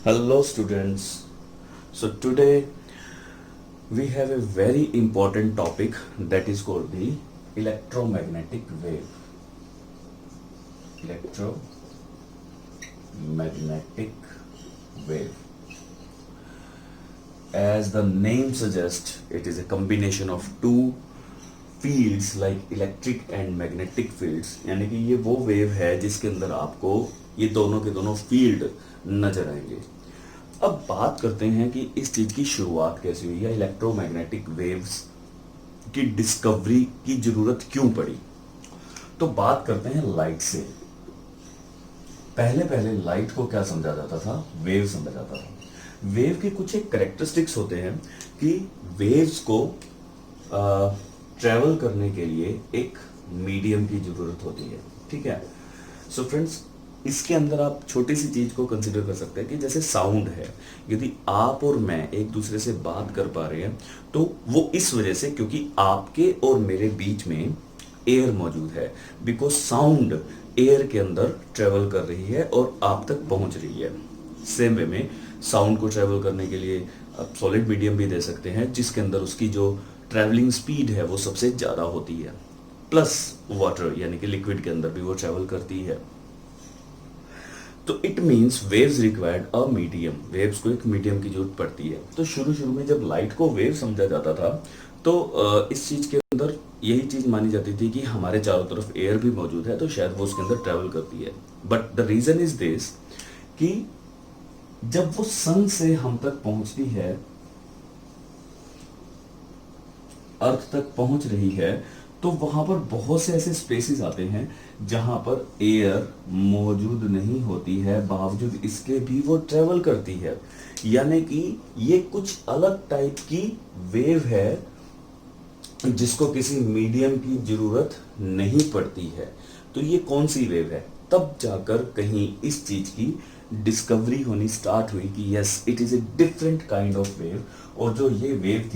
Hello students. So today we have a very important topic that is called the electromagnetic wave. Electromagnetic wave. As the name suggests, it is a combination of two fields like electric and magnetic fields. यानी कि ये वो wave है जिसके अंदर आपको ये दोनों के दोनों फील्ड नजर आएंगे। अब बात करते हैं कि इस चीज की शुरुआत कैसे हुई है, इलेक्ट्रोमैग्नेटिक वेव्स की डिस्कवरी की जरूरत क्यों पड़ी। तो बात करते हैं लाइट से। पहले पहले लाइट को क्या समझा जाता था? वेव समझा जाता था। वेव के कुछ एक करेक्टरिस्टिक्स होते हैं कि वेव्स को ट्रेवल करने के लिए एक मीडियम की जरूरत होती है। ठीक है। सो फ्रेंड्स, इसके अंदर आप छोटी सी चीज को कंसिडर कर सकते हैं कि जैसे साउंड है, यदि आप और मैं एक दूसरे से बात कर पा रहे हैं तो वो इस वजह से क्योंकि आपके और मेरे बीच में एयर मौजूद है। बिकॉज साउंड एयर के अंदर ट्रेवल कर रही है और आप तक पहुंच रही है। सेम वे में साउंड को ट्रेवल करने के लिए आप सॉलिड मीडियम भी दे सकते हैं जिसके अंदर उसकी जो ट्रेवलिंग स्पीड है वो सबसे ज्यादा होती है। प्लस वाटर यानी कि लिक्विड के अंदर भी वो ट्रेवल करती है। तो it means waves required a medium. Waves को एक मीडियम की जरूरत पड़ती है। तो शुरू में जब लाइट को वेव समझा जाता था तो इस चीज के अंदर यही चीज मानी जाती थी कि हमारे चारों तरफ एयर भी मौजूद है तो शायद वो उसके अंदर ट्रेवल करती है। But the reason is this कि जब वो सन से हम तक पहुंचती है, अर्थ तक पहुंच रही है, तो वहां पर बहुत से ऐसे स्पेसेस आते हैं जहां पर एयर मौजूद नहीं होती है, बावजूद इसके भी वो ट्रेवल करती है। यानी कि ये कुछ अलग टाइप की वेव है जिसको किसी मीडियम की जरूरत नहीं पड़ती है। तो ये कौन सी वेव है? तब जाकर कहीं इस चीज की डिस्कवरी होनी स्टार्ट हुई कि yes, it is a different kind of wave. और जो ये वेव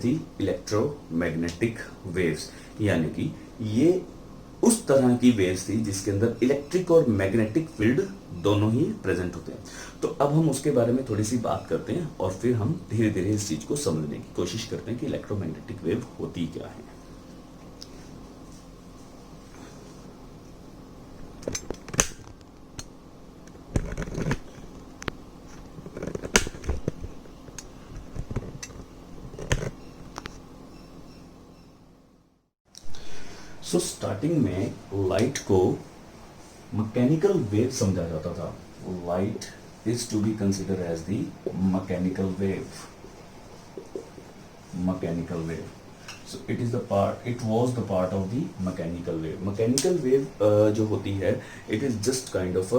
थी इलेक्ट्रोमैग्नेटिक वेव्स। यानी कि ये उस तरह की वेव्स थी जिसके अंदर इलेक्ट्रिक और मैग्नेटिक फील्ड दोनों ही प्रेजेंट होते हैं। तो अब हम उसके बारे में थोड़ी सी बात करते हैं और फिर हम धीरे धीरे इस चीज को समझने की कोशिश करते हैं कि इलेक्ट्रोमैग्नेटिक वेव होती क्या है। सो स्टार्टिंग में लाइट को मैकेनिकल वेव समझा जाता था। Light is to be consider as the mechanical wave. So it was the part of the mechanical wave. Mechanical wave जो होती है, it is just kind of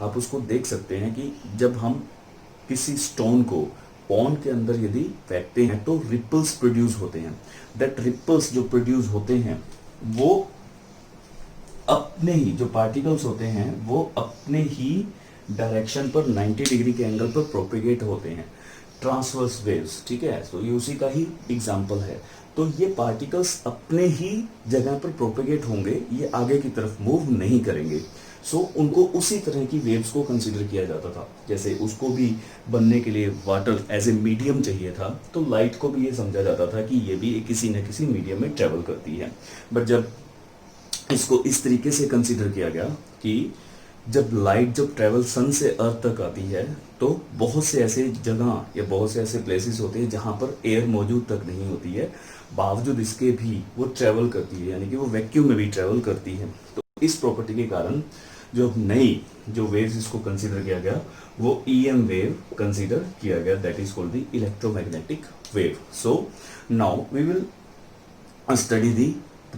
आप उसको देख सकते हैं कि जब हम किसी स्टोन को पॉन्ड के अंदर यदि फेंकते हैं तो रिपल्स प्रोड्यूस होते हैं। दैट रिपल्स जो प्रोड्यूस होते हैं वो अपने ही जो पार्टिकल्स होते हैं वो अपने ही डायरेक्शन पर 90 डिग्री के एंगल पर प्रोपेगेट होते हैं। Transverse waves. ठीक है। तो ये उसी का ही एग्जांपल है। तो ये पार्टिकल्स अपने ही जगह पर प्रोपेगेट होंगे, ये आगे की तरफ मूव नहीं करेंगे। सो उनको उसी तरह की वेव्स को कंसीडर किया जाता था। जैसे उसको भी बनने के लिए वाटर एज ए मीडियम चाहिए था, तो लाइट को भी ये समझा जाता था कि ये भी किसी न किसी मीडियम में ट्रेवल करती है। बट जब इसको इस तरीके से कंसीडर किया गया कि जब ट्रेवल सन से अर्थ तक आती है तो बहुत से ऐसे जगह या बहुत से ऐसे प्लेसेस होते हैं जहां पर एयर मौजूद तक नहीं होती है, बावजूद इसके भी वो ट्रेवल करती है। यानी कि वो वैक्यूम में भी ट्रेवल करती है। तो इस प्रॉपर्टी के कारण जो वेव्स इसको कंसीडर किया गया वो ईएम वेव कंसीडर किया गया। That is called the electromagnetic wave. So now we will study the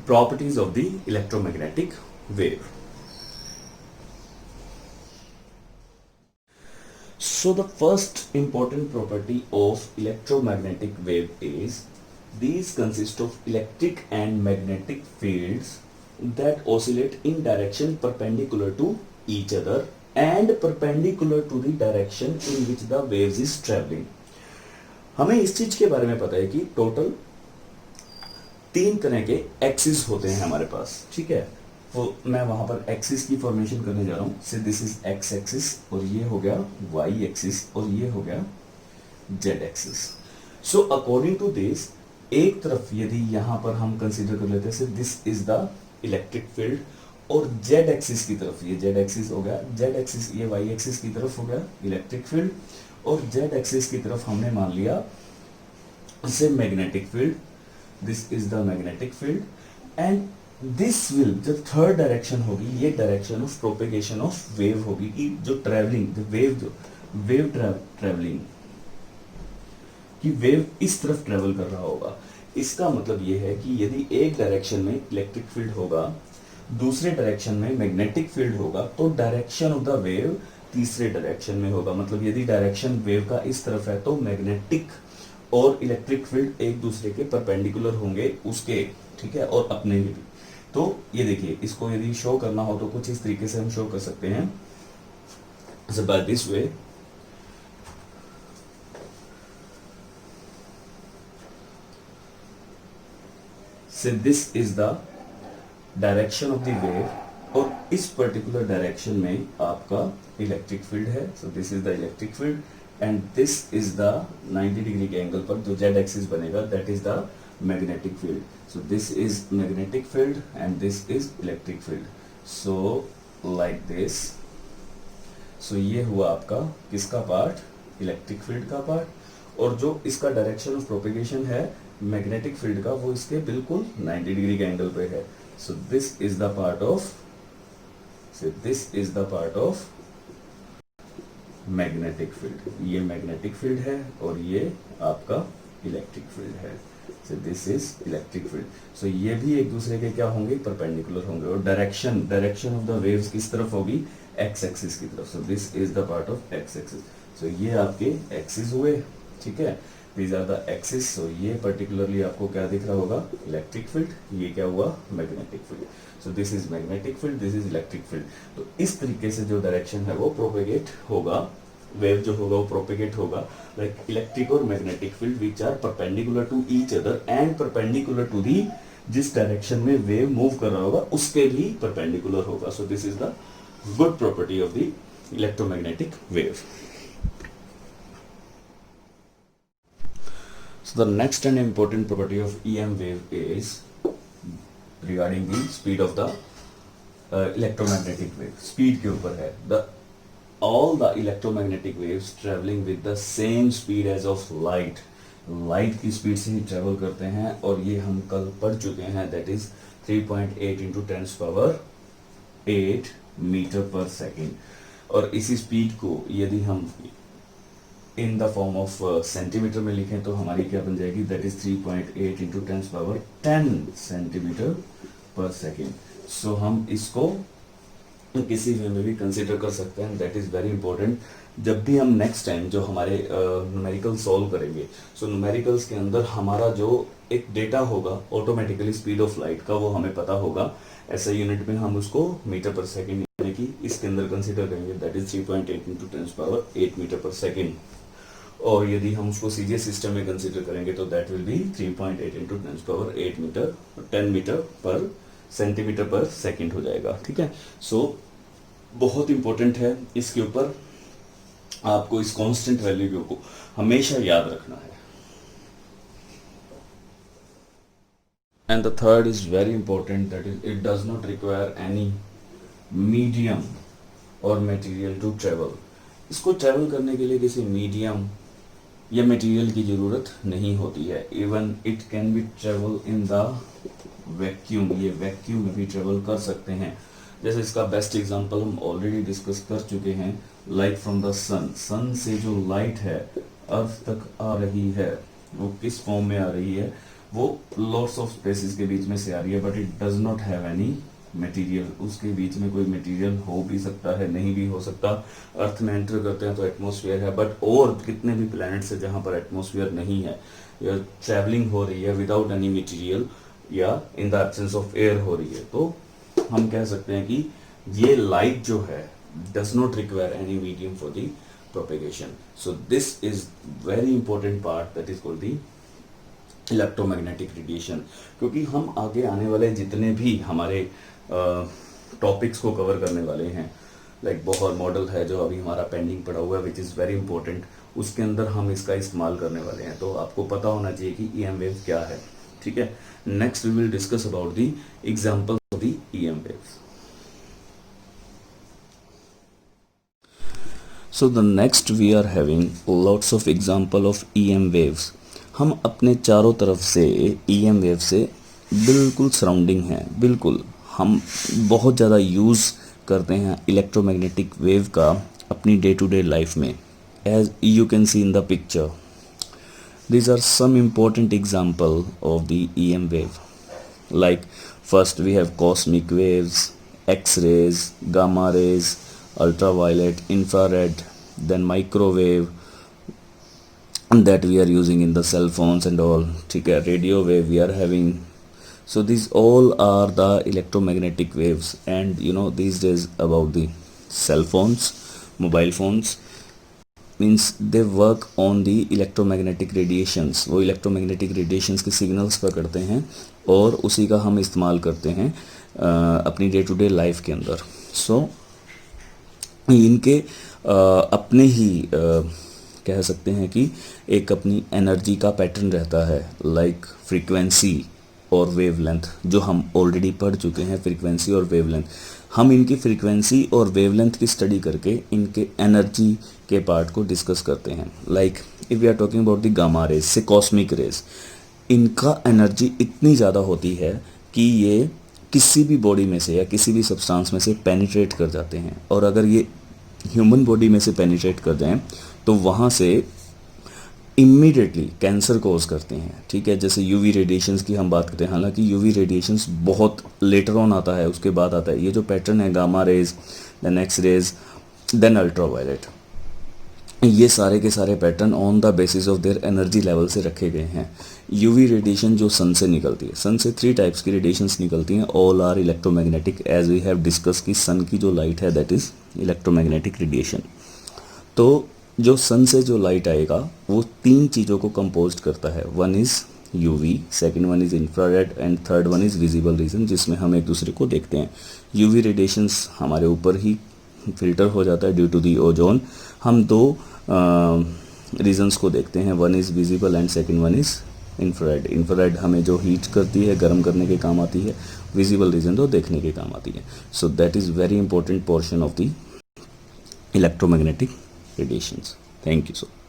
properties of the electromagnetic wave. So the first important property of electromagnetic wave is these consist of electric and magnetic fields that oscillate in direction perpendicular to each other and perpendicular to the direction in which the waves is traveling. हमें इस चीज के बारे में पता है कि total 3 तरह के एक्सिस होते हैं हमारे पास। ठीक है। तो मैं वहां पर एक्सिस की फॉर्मेशन करने जा रहा हूँ। से दिस इज एक्स एक्सिस और ये हो गया वाई एक्सिस और ये हो गया Z axis. So according to this, एक तरफ यदि यहां पर हम कंसीडर कर लेते हैं this is the electric field, और जेड एक्सिस की तरफ, ये जेड एक्सिस हो गया, जेड एक्सिस ये वाई एक्सिस की तरफ हो गया इलेक्ट्रिक फील्ड, और जेड एक्सिस की तरफ हमने मान लिया इसे magnetic field, this is the magnetic field, and this will, जो थर्ड डायरेक्शन होगी, ये direction of propagation of wave होगी, कि जो ट्रेवलिंग, जो वेव ट्रेवलिंग, कि वेव इस तरफ ट्रेवल कर रहा होगा। इसका मतलब ये है कि यदि एक डायरेक्शन में इलेक्ट्रिक फील्ड होगा, दूसरे डायरेक्शन में मैग्नेटिक फील्ड होगा, तो डायरेक्शन ऑफ द वेव तीसरे डायरेक्शन में होगा। मतलब यदि डायरेक्शन वेव का इस तरफ है तो मैग्नेटिक और इलेक्ट्रिक फील्ड एक दूसरे के परपेंडिकुलर होंगे उसके, ठीक है, और अपने भी। तो ये देखिए, इसको यदि शो करना हो तो कुछ इस तरीके से हम शो कर सकते हैं, bye this way. So this is the direction of the wave, और इस पर्टिकुलर डायरेक्शन में आपका इलेक्ट्रिक फील्ड है। So this is the electric field and this is the 90 degree के एंगल पर जो जेड एक्सिस बनेगा, that is the magnetic field. So this is magnetic field and this is electric field. So like this. So ये हुआ आपका किसका part, electric field का part, और जो इसका डायरेक्शन ऑफ प्रोपेगेशन है मैग्नेटिक फील्ड का, वो इसके बिल्कुल 90 डिग्री के एंगल पे है। So this is the part of, this is the part of magnetic field. ये मैग्नेटिक फील्ड है और ये आपका इलेक्ट्रिक फील्ड है। So this is electric field. So ये भी एक दूसरे के क्या होंगे, परपेंडिकुलर होंगे, और डायरेक्शन ऑफ द वेव्स किस तरफ होगी, एक्स एक्सिस की तरफ। So this is the part of X axis. So ये आपके एक्सिस हुए, ठीक है, these are the axis. So ये पर्टिकुलरली आपको क्या दिख रहा होगा, इलेक्ट्रिक फील्ड, ये क्या हुआ, magnetic field. So this is magnetic field, this is electric field. तो इस तरीके से जो डायरेक्शन है वो प्रोपेगेट होगा, वेव जो होगा वो प्रोपेगेट होगा, लाइक इलेक्ट्रिक और magnetic field which are perpendicular to each other and perpendicular to the, जिस डायरेक्शन में वेव मूव कर रहा होगा उसके भी परपेंडिकुलर होगा। सो this is the good property of the electromagnetic wave. So the next and important property of EM wave is regarding the speed of the electromagnetic wave. Speed के ऊपर है, all the electromagnetic waves traveling with the same speed as of light. Light की speed से ही travel करते हैं, और ये हम कल पढ़ चुके हैं, that is 3.8 into 10 power 8 metre per second. और इसी स्पीड को यदि हम in the form of centimetre में लिखें तो हमारी क्या बन जाएगी, that is 3.8 into 10 power 10 centimetre पर सेकेंड। सो हम इसको किसी वे में भी कंसिडर कर सकते हैं, दैट इज वेरी इंपॉर्टेंट। जब भी हम नेक्स्ट टाइम जो हमारे न्यूमेरिकल सॉल्व करेंगे, सो न्यूमेरिकल्स के अंदर हमारा जो एक डेटा होगा ऑटोमेटिकली स्पीड ऑफ लाइट का, वो हमें पता होगा, ऐसा यूनिट में हम उसको मीटर पर सेकेंड यानी कि इसके अंदर कंसिडर करेंगे, that is 3.8 into 10 power 8 metre per second. और यदि हम उसको सीधे सिस्टम में कंसीडर करेंगे तो that will be 3.8 into 10 power 8 metre 10 metre per centimetre per second हो जाएगा, ठीक है। सो बहुत इंपॉर्टेंट है, इसके ऊपर आपको इस कांस्टेंट वैल्यू को हमेशा याद रखना है। And the third is very important, that is it does not require any medium और मटेरियल टू ट्रेवल। इसको ट्रेवल करने के लिए किसी मीडियम या मटेरियल की ज़रूरत नहीं होती है। Even it can be travel in the vacuum, ये वैक्यूम में भी ट्रेवल कर सकते हैं। जैसे इसका बेस्ट एग्जांपल हम ऑलरेडी डिस्कस कर चुके हैं, लाइट फ्रॉम द सन। सन से जो लाइट है अर्थ तक आ रही है, वो किस फॉर्म में आ रही है, वो लॉट्स ऑफ स्पेसिस के बीच में से आ रही है, but it does not have any material. उसके बीच में कोई मटेरियल हो भी सकता है, नहीं भी हो सकता। अर्थ में एंटर करते हैं तो एटमॉस्फेयर है, बट और कितने भी प्लैनेट्स है जहां पर एटमॉस्फेयर नहीं है, या ट्रैवलिंग हो रही है विदाउट एनी मटेरियल, या in the absence of air हो रही है, तो हम कह सकते हैं कि ये लाइट जो है does not require any medium for the propagation. So this is very important part, that is called the electromagnetic radiation. क्योंकि हम आगे आने वाले जितने भी हमारे टॉपिक्स को कवर करने वाले हैं। लाइक बोहर मॉडल है जो अभी हमारा पेंडिंग पड़ा हुआ है, विच इज़ वेरी इंपॉर्टेंट, उसके अंदर हम इसका इस्तेमाल करने वाले हैं। तो आपको पता होना चाहिए कि ई एम वेव क्या है, ठीक है। Next we will discuss about the examples of the E M waves. So the next we are having lots of example of EM waves। हम अपने चारों तरफ से EM वेव से बिल्कुल सराउंडिंग हैं, बिल्कुल हम बहुत ज़्यादा यूज़ करते हैं इलेक्ट्रोमैग्नेटिक वेव का अपनी डे टू डे लाइफ में। As you can see in the picture, these are some important example of the EM wave। Like first we have cosmic waves, X-rays, gamma rays, ultraviolet, infrared, then microwave that we are using in the cell phones and all, ठीक है, radio wave we are having। So these all are the electromagnetic waves, and you know these days about the cell phones, mobile phones means they work on the electromagnetic radiations. वो electromagnetic radiations के signals पकड़ते हैं और उसी का हम इस्तेमाल करते हैं अपनी डे टू डे लाइफ के अंदर। सो इनके अपने ही कह सकते हैं कि एक अपनी एनर्जी का पैटर्न रहता है, लाइक फ्रीक्वेंसी और वेवलेंथ, जो हम ऑलरेडी पढ़ चुके हैं। फ्रीक्वेंसी और वेवलेंथ, हम इनकी फ्रीक्वेंसी और वेवलेंथ की स्टडी करके इनके एनर्जी के पार्ट को डिस्कस करते हैं। Like if we are talking about the gamma rays से कॉस्मिक रेज, इनका एनर्जी इतनी ज़्यादा होती है कि ये किसी भी बॉडी में से या किसी भी सब्सटेंस में से पेनिट्रेट कर जाते हैं, और अगर ये ह्यूमन बॉडी में से पेनिट्रेट कर जाएं तो वहाँ से इमीडिएटली कैंसर कोज करते हैं, ठीक है। जैसे यूवी रेडिएशंस की हम बात करते हैं, हालांकि यूवी रेडिएशंस बहुत लेटर ऑन आता है, उसके बाद आता है ये जो पैटर्न है gamma rays, then X rays, then ultraviolet, ये सारे के सारे pattern on the basis of their energy level से रखे गए हैं। यूवी रेडिएशन जो सन से निकलती है, सन से 3 टाइप्स की रेडिएशंस निकलती हैं, all are electromagnetic, as we have discuss कि सन की जो लाइट है दैट इज़ इलेक्ट्रोमैग्नेटिक रेडिएशन। तो जो सन से जो लाइट आएगा वो 3 चीज़ों को कंपोज करता है, one is UV, second one is infrared, and third one is visible region, जिसमें हम एक दूसरे को देखते हैं। यूवी रेडिएशंस हमारे ऊपर ही फिल्टर हो जाता है ड्यू टू दी ओजोन। हम 2 रीजन्स को देखते हैं, one is visible and second one is infrared. Infrared हमें जो हीट करती है, गर्म करने के काम आती है, विजिबल रीजन तो देखने के काम आती है। So that is very important portion of the electromagnetic radiations। Thank you so much।